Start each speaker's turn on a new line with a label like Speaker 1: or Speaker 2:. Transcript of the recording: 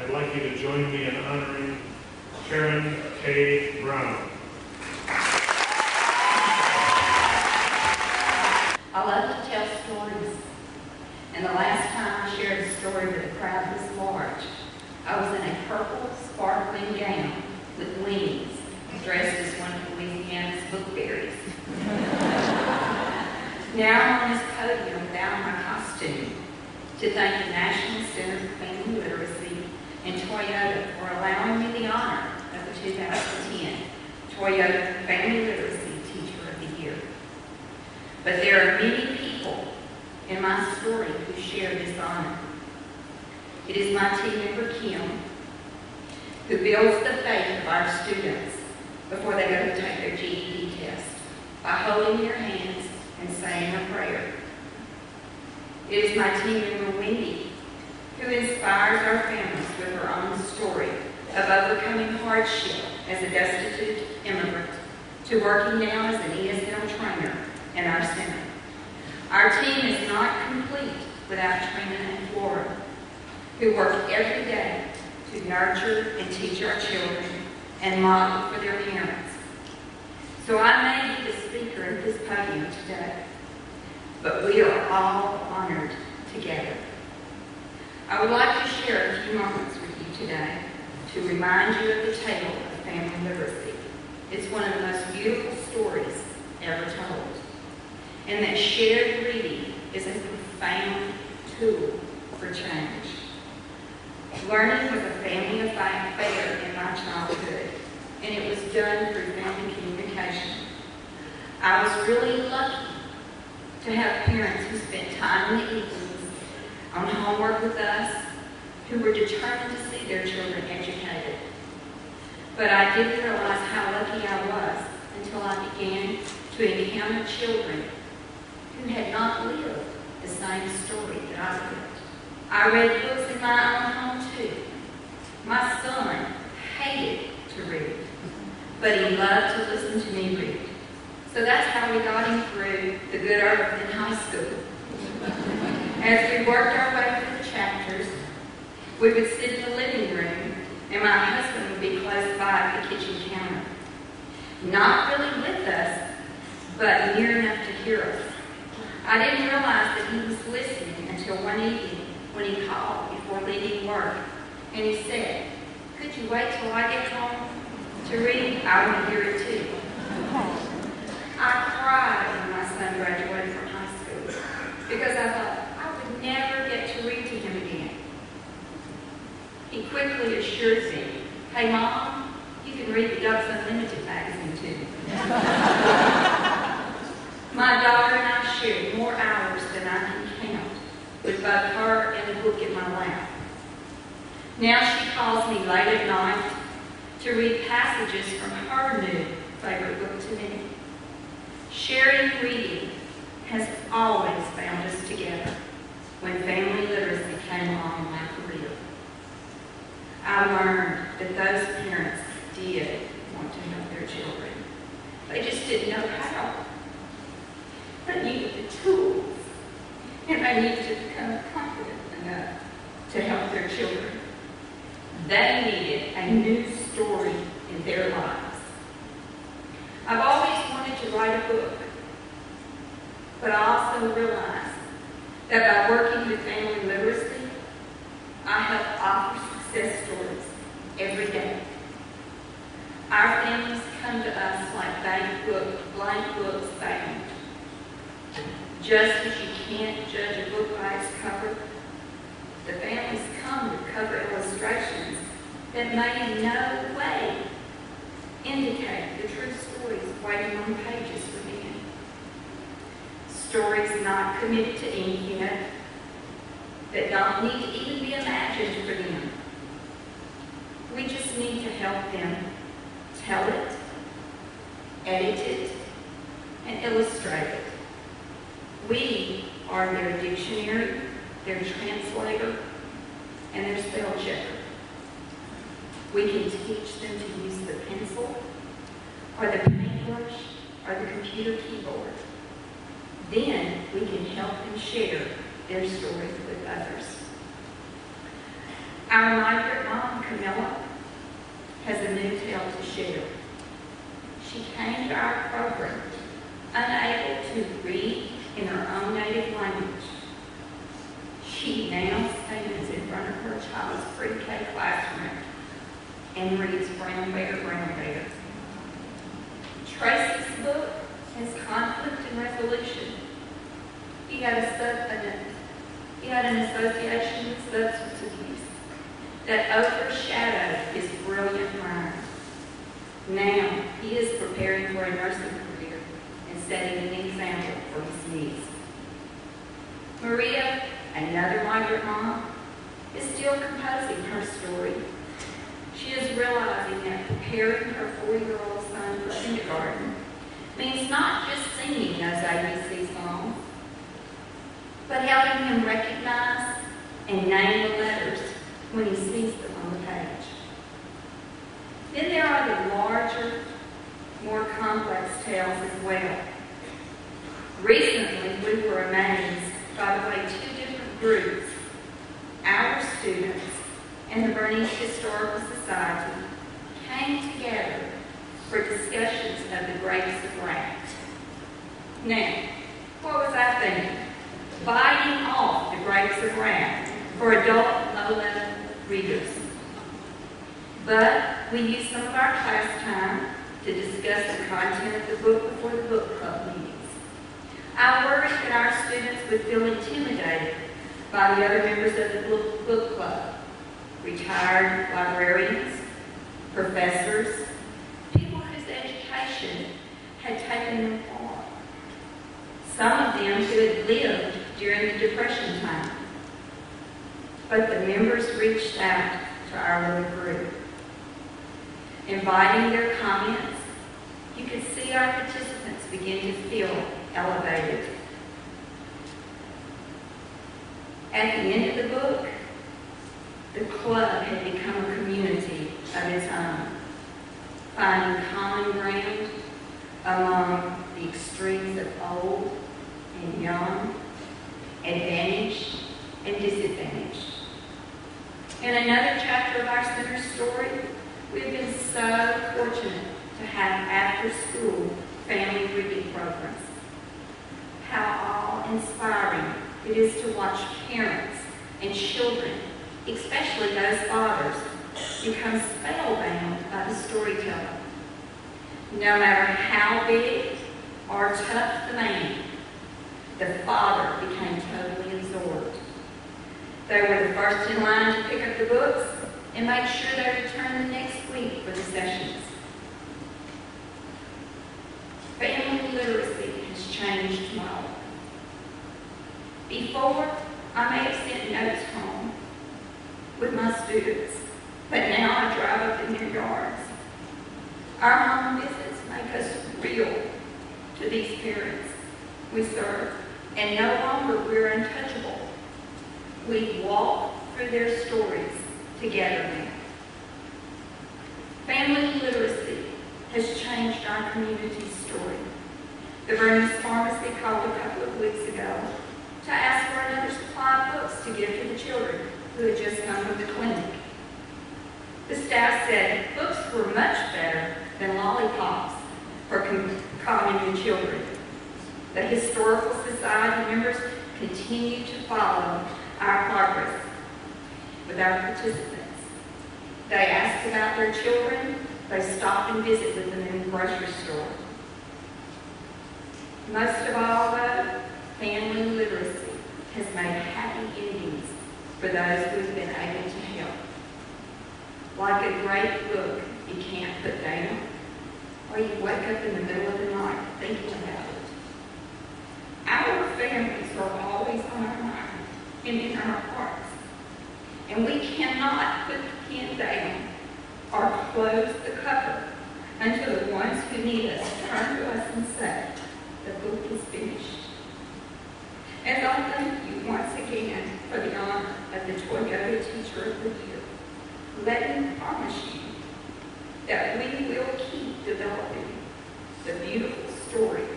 Speaker 1: I'd like you to join me in honoring Karen K. Brown.
Speaker 2: I love to tell stories, and the last time I shared a story with a crowd this large, I was in a purple, sparkling gown with wings, dressed as one of Louisiana's bookberries. Now I'm on this podium without my costume to thank the National Center for Family Literacy and Toyoto for allowing me the honor of the 2010 Toyoto Family Literacy Teacher of the Year. But there are many people in my story who share this honor. It is my team member, Kim, who builds the faith of our students before they go to take their GED test by holding their hands and saying a prayer. It is my team member, Wendy, who inspires our families with her own story of overcoming hardship as a destitute immigrant to working now as an ESL trainer in our center. Our team is not complete without Trina and Flora, who work every day to nurture and teach our children and model for their parents. So I may be the speaker at this podium today, but we are all honored together. I would like to share a few moments with you today to remind you of the tale of family literacy. It's one of the most beautiful stories ever told. And that shared reading is a profound tool for change. Learning was a family affair in my childhood, and it was done through family communication. I was really lucky to have parents who spent time in the evenings on homework with us, who were determined to see their children educated. But I didn't realize how lucky I was until I began to encounter children who had not lived the same story that I lived. I read books in my own home too. My son hated to read, but he loved to listen to me read. So that's how we got him through the good earth in high school. As we worked our way through the chapters, we would sit in the living room, and my husband would be close by at the kitchen counter. Not really with us, but near enough to hear us. I didn't realize that he was listening until one evening when he called before leaving work, and he said, "Could you wait till I get home to read? I want to hear it too." I cried when my son graduated from high school because I thought I would never get to read to him again. He quickly assured me, "Hey Mom, you can read the Ducks Unlimited magazine too." My daughter and I shared more hours than I can count with both her and the book in my lap. Now she calls me late at night to read passages from her new favorite book to me. Sharing reading has always bound us together when family literacy came along in my career. I learned that those parents did want to help their children. They just didn't know how. They needed the tools, and they needed to become confident enough to help their children. They needed a new story in their lives. I've always wanted to write a book, but I also realized that by working with family literacy, I help offer success stories every day. Our families come to us like blank books bound. Just as you can't judge a book by its cover, the families come with cover illustrations that may in no way indicate the true stories waiting on pages for them. Stories not committed to ink yet, that don't need to even be imagined for them. We just need to help them tell it, edit it, and illustrate it. We are their dictionary, their translator, and their spell checker. We can teach them to use the pencil, or the paintbrush, or the computer keyboard. Then we can help them share their stories with others. Our migrant mom, Camilla, has a new tale to share. She came to our program unable to read in her own native language. She now stands in front of her child's pre-K classroom and reads Brown Bear, Brown Bear. Tracy's book has conflict and resolution. He had an association with substance abuse that overshadowed his brilliant mind. Now he is preparing for a nursing career and setting an example for his niece. Maria, another migrant mom, is still composing her story. She is realizing that preparing her 4-year-old son for kindergarten means not just singing those ABC songs, but helping him recognize and name the letters when he sees them on the page. Then there are the larger, more complex tales as well. Recently, we were amazed by the way 2 different groups, our students and the Bernice Historical Society, came together for discussions of the Grapes of Wrath. Now, what was I thinking? Biting off the Grapes of Wrath for adult low-level readers. But we used some of our class time to discuss the content of the book before the book club meetings. I worried that our students would feel intimidated by the other members of the book club, retired librarians, professors, people whose education had taken them far. Some of them who had lived during the Depression time. But the members reached out to our little group. Inviting their comments, you could see our participants begin to feel elevated. At the end of the book, the club had become a community of its own, finding common ground among the extremes of old and young, advantaged and disadvantaged. In another chapter of our center story, we've been so fortunate to have after-school family reading programs. How awe-inspiring it is to watch parents and children, especially those fathers, become spellbound by the storyteller. No matter how big or tough the man, the father became totally absorbed. They were the first in line to pick up the books and make sure they returned the next week for the sessions. Family literacy has changed my life. Before, I may have sent notes home with my students, but now I drive up in their yards. Our home visits make us real to these parents we serve, and no longer we're untouchable. We walk through their stories together now. Family literacy has changed our community's story. The Bernice Pharmacy called a couple of weeks ago to ask for another supply of books to give to the children who had just come from the clinic. The staff said books were much better than lollipops for calming the children. The Historical Society members continue to follow our progress with our participants. They ask about their children. They stop and visit with them in the grocery store. Most of all, though, family literacy has made happy endings for those who have been able to help. Like a great book you can't put down, or you wake up in the middle of the night thinking about it. Our families are always on our mind and in our hearts, and we cannot put the pen down or close the cover until the ones who need us turn to us and say, the book is finished. And I thank you once again for the honor of the Toyoto Teacher of the Year. Let me promise you that we will keep developing the beautiful story